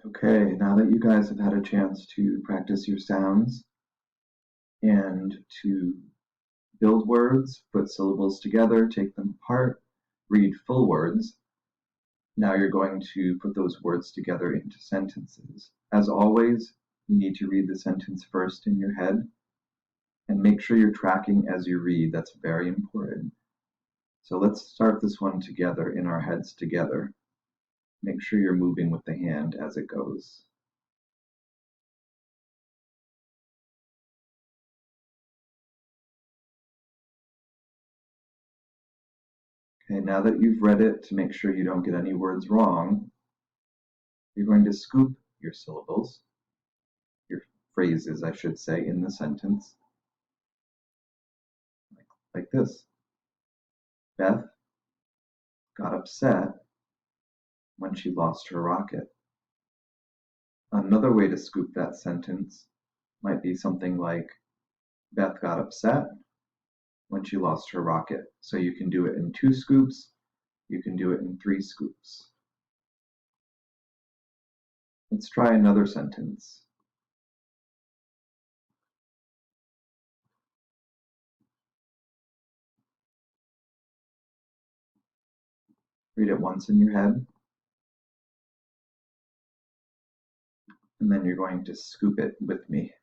Okay, now that you guys have had a chance to practice your sounds and to build words, put syllables together, take them apart, read full words, now you're going to put those words together into sentences. As always, you need to read the sentence first in your head and make sure you're tracking as you read. That's very important. So let's start this one together in our heads together. Make sure you're moving with the hand as it goes. Okay, now that you've read it, to make sure you don't get any words wrong, you're going to scoop your syllables, your phrases, I should say, in the sentence, like this. Beth got upset when she lost her rocket. Another way to scoop that sentence might be something like, Beth got upset when she lost her rocket. So you can do it in 2 scoops, you can do it in 3 scoops. Let's try another sentence. Read it once in your head, and then you're going to scoop it with me.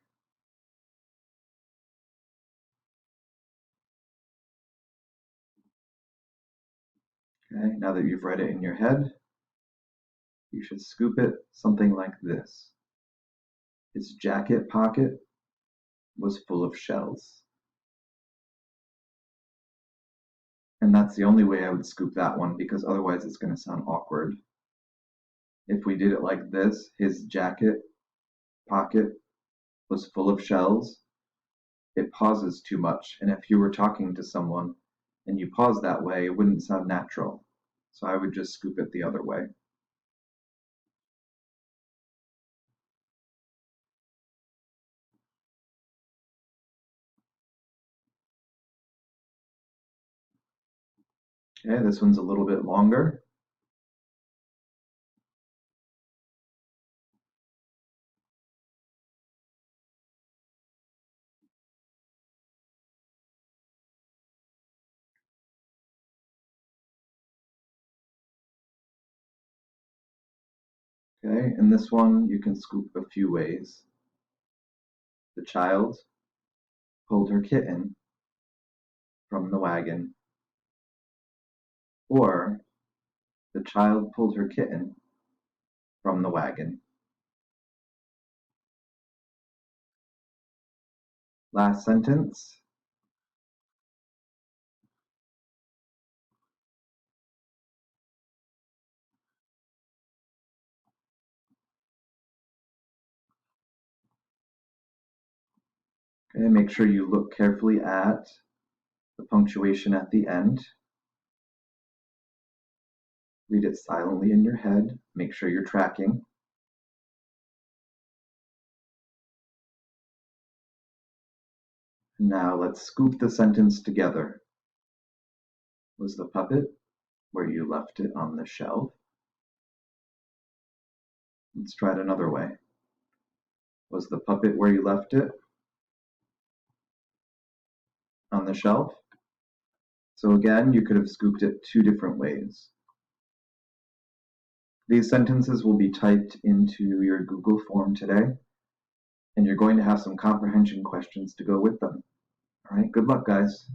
Okay, now that you've read it in your head, you should scoop it something like this. His jacket pocket was full of shells. And that's the only way I would scoop that one, because otherwise it's going to sound awkward. If we did it like this, his jacket pocket was full of shells, it pauses too much. And if you were talking to someone and you pause that way, it wouldn't sound natural. So I would just scoop it the other way. Okay, this one's a little bit longer. Okay, and this one you can scoop a few ways. The child pulled her kitten from the wagon, or the child pulled her kitten from the wagon. Last sentence. Okay, make sure you look carefully at the punctuation at the end. Read it silently in your head. Make sure you're tracking. Now let's scoop the sentence together. Was the puppet where you left it on the shelf? Let's try it another way. Was the puppet where you left it on the shelf? So again, you could have scooped it 2 different ways. These sentences will be typed into your Google form today, and you're going to have some comprehension questions to go with them. All right, good luck, guys.